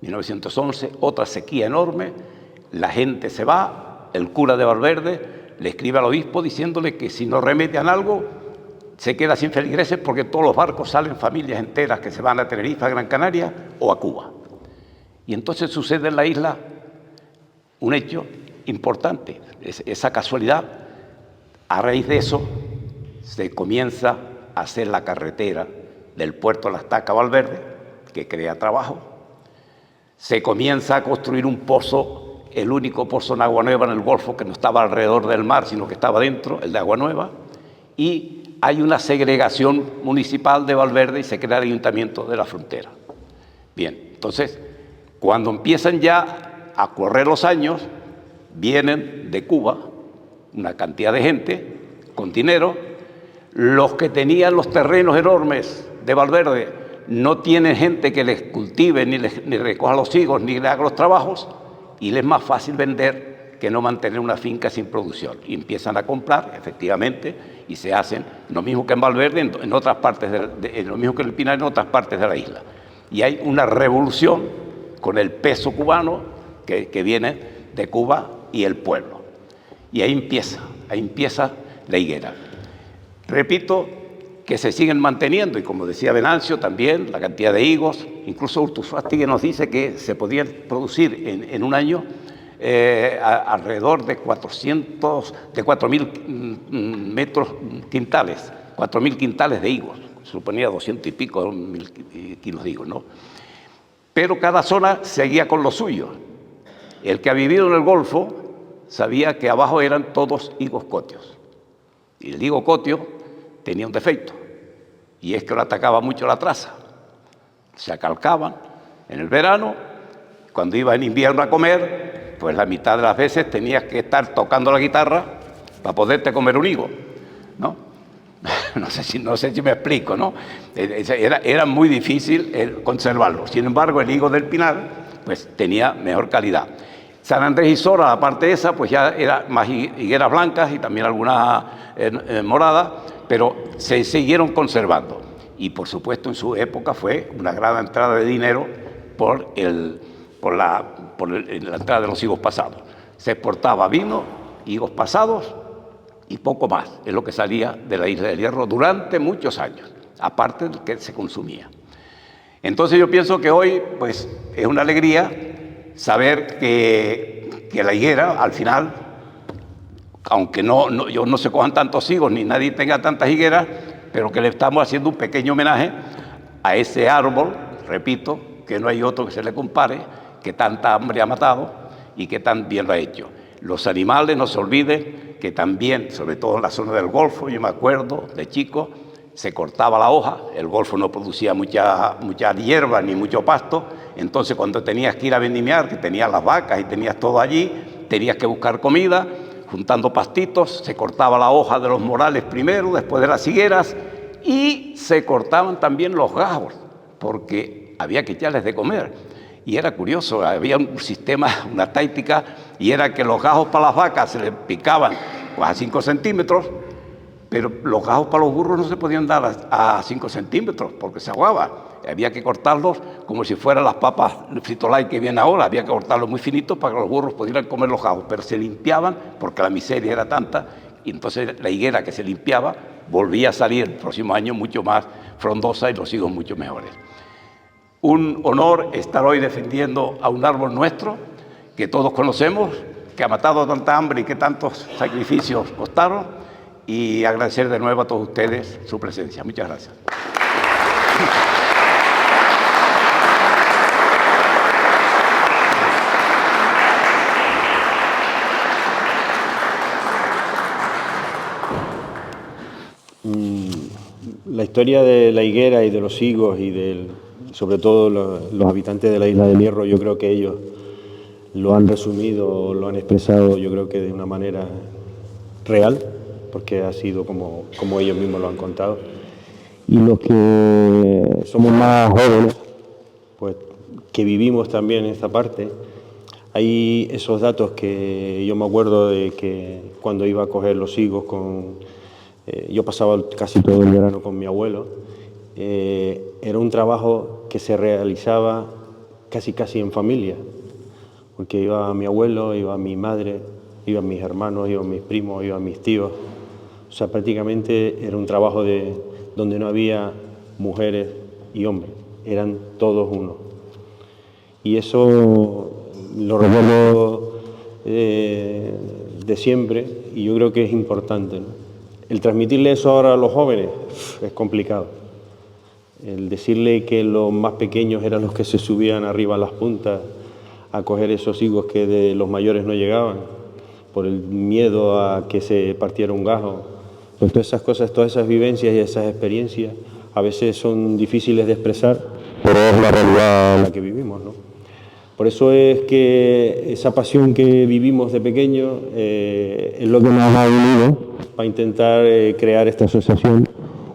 1911, otra sequía enorme, la gente se va, el cura de Valverde le escribe al obispo diciéndole que si no remedian algo, se queda sin feligreses, porque todos los barcos salen familias enteras que se van a Tenerife, a Gran Canaria o a Cuba. Y entonces sucede en la isla un hecho importante, esa casualidad. A raíz de eso se comienza a hacer la carretera del puerto de La Estaca a Valverde, que crea trabajo. Se comienza a construir un pozo, el único pozo en Agua Nueva en el Golfo, que no estaba alrededor del mar, sino que estaba dentro, el de Agua Nueva. Y hay una segregación municipal de Valverde y se crea el Ayuntamiento de la Frontera. Bien, entonces, cuando empiezan ya a correr los años, vienen de Cuba una cantidad de gente con dinero. Los que tenían los terrenos enormes de Valverde no tienen gente que les cultive, ni recoja los higos, ni le haga los trabajos, y les es más fácil vender que no mantener una finca sin producción. Y empiezan a comprar, efectivamente, y se hacen lo mismo que en Valverde, en otras partes, lo mismo que en el Pinar, en otras partes de la isla. Y hay una revolución con el peso cubano que viene de Cuba y el pueblo. Y ahí empieza la higuera. Repito que se siguen manteniendo, y como decía Venancio también, la cantidad de higos, incluso Urtuzástegui nos dice que se podían producir en un año alrededor de 4.000 metros quintales, 4.000 quintales de higos, suponía 200 y pico mil kilos de higos, ¿no? Pero cada zona seguía con lo suyo. El que ha vivido en el Golfo sabía que abajo eran todos higos cotios. Y el higo cotio tenía un defecto, y es que lo atacaba mucho la traza. Se acalcaban en el verano, cuando iba en invierno a comer, pues la mitad de las veces tenías que estar tocando la guitarra para poderte comer un higo, ¿no? No sé si me explico, ¿no? Era muy difícil conservarlo. Sin embargo, el higo del Pinar pues tenía mejor calidad. San Andrés y Sora, aparte de esa, pues ya era más higueras blancas y también algunas moradas, pero se siguieron conservando. Y por supuesto en su época fue una gran entrada de dinero por la entrada de los higos pasados. Se exportaba vino, higos pasados y poco más. Es lo que salía de la Isla del Hierro durante muchos años, aparte de que se consumía. Entonces yo pienso que hoy pues es una alegría saber que la higuera al final, aunque no se cojan tantos higos ni nadie tenga tantas higueras, pero que le estamos haciendo un pequeño homenaje a ese árbol, repito, que no hay otro que se le compare, que tanta hambre ha matado y que tan bien lo ha hecho. Los animales, no se olviden que también, sobre todo en la zona del Golfo, yo me acuerdo de chico, se cortaba la hoja, el Golfo no producía mucha hierba ni mucho pasto, entonces cuando tenías que ir a vendimiar, que tenías las vacas y tenías todo allí, tenías que buscar comida, juntando pastitos, se cortaba la hoja de los morales primero, después de las higueras, y se cortaban también los gajos, porque había que echarles de comer. Y era curioso, había un sistema, una táctica, y era que los gajos para las vacas se les picaban a 5 centímetros, pero los gajos para los burros no se podían dar a 5 centímetros, porque se ahogaba. Había que cortarlos como si fueran las papas Frito-Lay que vienen ahora, había que cortarlos muy finitos para que los burros pudieran comer los gajos, pero se limpiaban porque la miseria era tanta, y entonces la higuera que se limpiaba volvía a salir el próximo año mucho más frondosa y los higos mucho mejores. Un honor estar hoy defendiendo a un árbol nuestro que todos conocemos, que ha matado tanta hambre y que tantos sacrificios costaron, y agradecer de nuevo a todos ustedes su presencia. Muchas gracias. La historia de la higuera y de los higos y sobre todo los habitantes de la isla del Hierro, yo creo que ellos lo han resumido, lo han expresado, yo creo que de una manera real, porque ha sido como ellos mismos lo han contado. Y los que somos más jóvenes, pues que vivimos también en esta parte, hay esos datos que yo me acuerdo de que cuando iba a coger los higos yo pasaba casi todo el verano con mi abuelo. Era un trabajo que se realizaba casi en familia, porque iba mi abuelo, iba mi madre, iban mis hermanos, iban mis primos, iban mis tíos. O sea, prácticamente era un trabajo donde no había mujeres y hombres, eran todos uno. Y eso lo recuerdo de siempre, y yo creo que es importante, ¿no? El transmitirle eso ahora a los jóvenes es complicado. El decirle que los más pequeños eran los que se subían arriba a las puntas a coger esos higos que de los mayores no llegaban, por el miedo a que se partiera un gajo. Pues todas esas cosas, todas esas vivencias y esas experiencias a veces son difíciles de expresar, pero es la realidad en la que vivimos, ¿no? Por eso es que esa pasión que vivimos de pequeño es lo que nos ha unido para intentar crear esta asociación,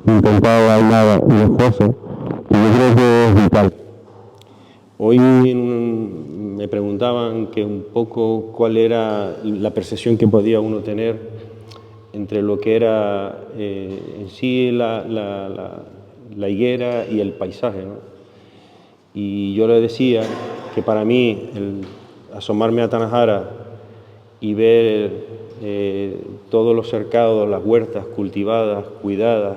intentar aunar un esfuerzo, y yo creo que es vital. Hoy me preguntaban que un poco cuál era la percepción que podía uno tener entre lo que era en sí la higuera y el paisaje, ¿no? Y yo le decía que para mí el asomarme a Tanajara y ver todos los cercados, las huertas cultivadas, cuidadas,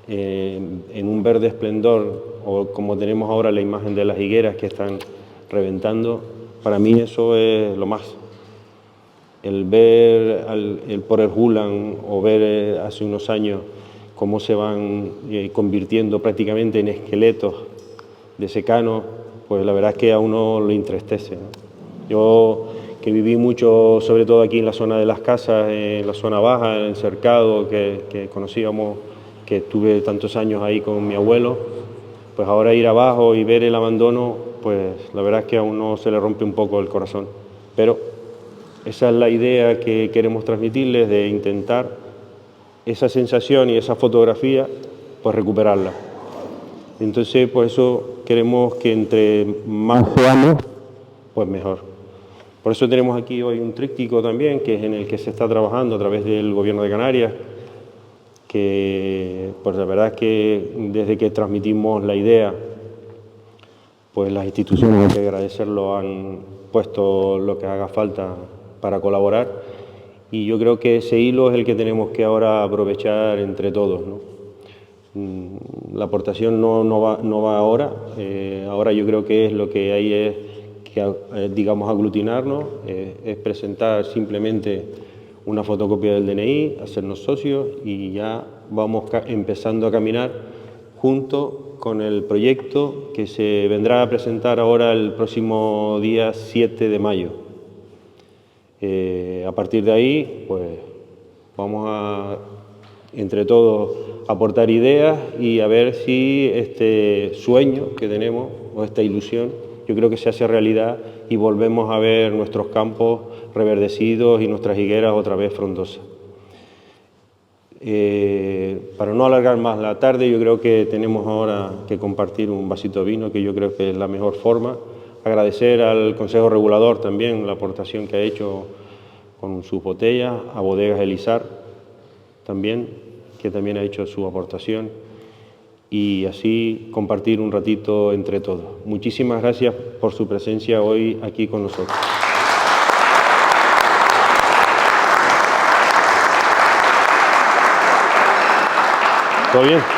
en un verde esplendor, o como tenemos ahora la imagen de las higueras que están reventando, para mí eso es lo más. El ver por el Hulan o ver hace unos años cómo se van convirtiendo prácticamente en esqueletos de secano, pues la verdad es que a uno lo entristece, ¿no? Yo, que viví mucho, sobre todo aquí en la zona de las casas, en la zona baja, en el cercado, que conocíamos, que estuve tantos años ahí con mi abuelo, pues ahora ir abajo y ver el abandono, pues la verdad es que a uno se le rompe un poco el corazón. Pero esa es la idea que queremos transmitirles, de intentar esa sensación y esa fotografía, pues recuperarla. Entonces, por eso queremos que entre más seamos, pues mejor. Por eso tenemos aquí hoy un tríptico también, que es en el que se está trabajando a través del Gobierno de Canarias, que pues la verdad es que desde que transmitimos la idea, pues las instituciones, hay que agradecerlo, han puesto lo que haga falta para colaborar, y yo creo que ese hilo es el que tenemos que ahora aprovechar entre todos, ¿no? La aportación no va ahora, ahora yo creo que es lo que hay es que, digamos, aglutinarnos, es presentar simplemente una fotocopia del DNI, hacernos socios, y ya vamos empezando a caminar junto con el proyecto que se vendrá a presentar ahora el próximo día 7 de mayo. A partir de ahí, pues vamos a, entre todos, aportar ideas y a ver si este sueño que tenemos, o esta ilusión, yo creo que se hace realidad y volvemos a ver nuestros campos reverdecidos y nuestras higueras otra vez frondosas. Para no alargar más la tarde, yo creo que tenemos ahora que compartir un vasito de vino, que yo creo que es la mejor forma. Agradecer al Consejo Regulador también la aportación que ha hecho con sus botellas, a Bodegas Elizar también, que también ha hecho su aportación, y así compartir un ratito entre todos. Muchísimas gracias por su presencia hoy aquí con nosotros. ¿Todo bien?